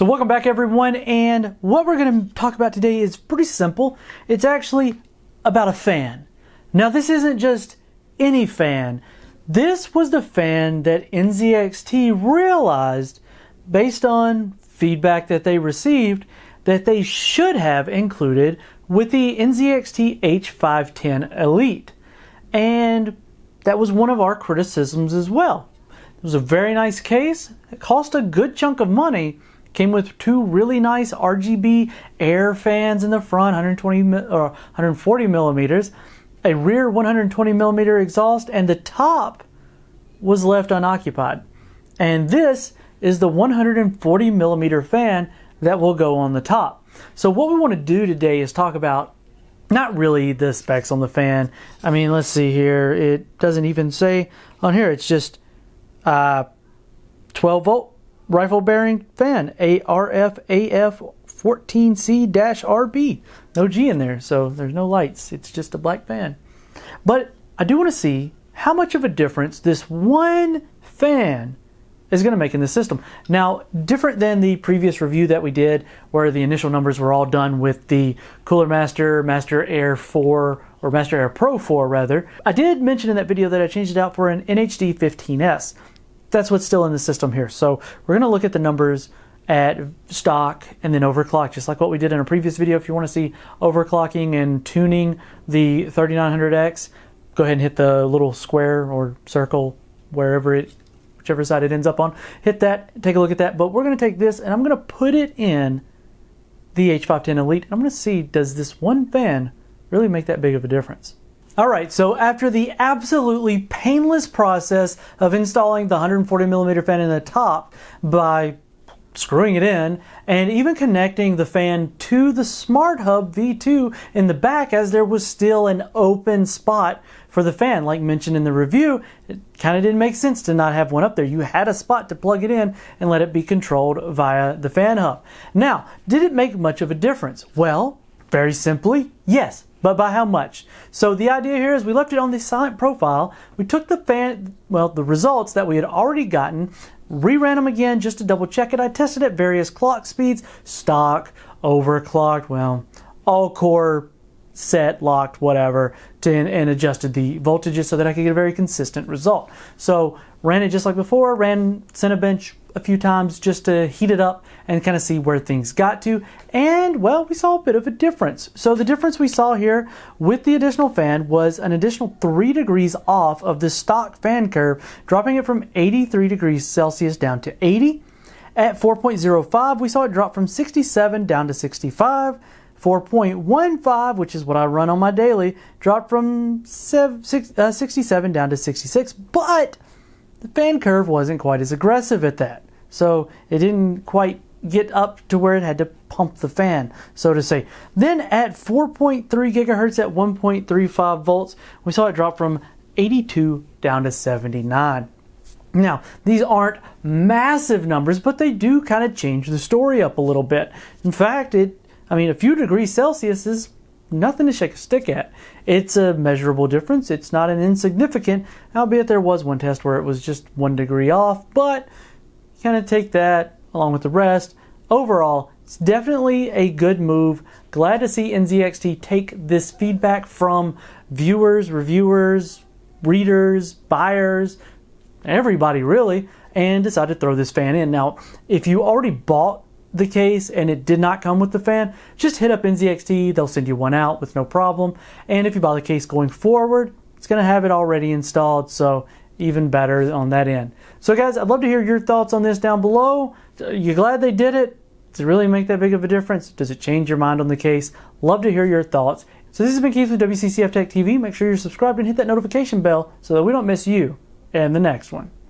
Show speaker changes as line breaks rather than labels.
So welcome back everyone, and what we're going to talk about today is pretty simple. It's actually about a fan. Now this isn't just any fan. This was the fan that NZXT realized, based on feedback that they received, that they should have included with the NZXT H510 Elite. And that was one of our criticisms as well. It was a very nice case. It cost a good chunk of money. Came with two really nice RGB air fans in the front, 140 millimeters, a rear 120 millimeter exhaust, and the top was left unoccupied. And this is the 140 millimeter fan that will go on the top. So what we want to do today is talk about not really the specs on the fan. I mean, let's see here. It doesn't even say on here. It's just 12 volt rifle bearing fan, ARF-AF14C-RB. No G in there, so there's no lights. It's just a black fan. But I do want to see how much of a difference this one fan is going to make in the system. Now, different than the previous review that we did, where the initial numbers were all done with the Cooler Master, Master Air 4, or Master Air Pro 4 rather, I did mention in that video that I changed it out for an NHD 15S. That's what's still in the system here. So we're going to look at the numbers at stock and then overclock, just like what we did in a previous video. If you want to see overclocking and tuning the 3900X, go ahead and hit the little square or circle, whichever side it ends up on. Hit that, take a look at that. But we're going to take this and I'm going to put it in the H510 Elite. I'm going to see, does this one fan really make that big of a difference? Alright, so after the absolutely painless process of installing the 140 millimeter fan in the top by screwing it in, and even connecting the fan to the Smart Hub V2 in the back, as there was still an open spot for the fan. Like mentioned in the review, it kind of didn't make sense to not have one up there. You had a spot to plug it in and let it be controlled via the fan hub. Now, did it make much of a difference? Well, very simply, yes. But by how much? So the idea here is we left it on the silent profile. We took the the results that we had already gotten, reran them again just to double check it. I tested at various clock speeds, stock, overclocked, well, all core, set, locked, whatever, and adjusted the voltages so that I could get a very consistent result. So ran it just like before, ran Cinebench a few times just to heat it up and kind of see where things got to, and well, we saw a bit of a difference. So the difference we saw here with the additional fan was an additional 3 degrees off of the stock fan curve, dropping it from 83 degrees Celsius down to 80. At 4.05, we saw it drop from 67 down to 65. 4.15, which is what I run on my daily, dropped from 67 down to 66, but the fan curve wasn't quite as aggressive at that. So it didn't quite get up to where it had to pump the fan, so to say. Then at 4.3 gigahertz at 1.35 volts, we saw it drop from 82 down to 79. Now, these aren't massive numbers, but they do kind of change the story up a little bit. In fact, a few degrees Celsius is nothing to shake a stick at. It's a measurable difference. It's not an insignificant, albeit there was one test where it was just 1 degree off, but kind of take that along with the rest. Overall, it's definitely a good move. Glad to see NZXT take this feedback from viewers, reviewers, readers, buyers, everybody really, and decide to throw this fan in. Now, if you already bought the case and it did not come with the fan, just hit up NZXT. They'll send you one out with no problem. And if you buy the case going forward, it's going to have it already installed, so even better on that end. So guys, I'd love to hear your thoughts on this down below. You glad they did it? Does it really make that big of a difference? Does it change your mind on the case? Love to hear your thoughts. So this has been Keith with WCCF Tech TV. Make sure you're subscribed and hit that notification bell so that we don't miss you in the next one.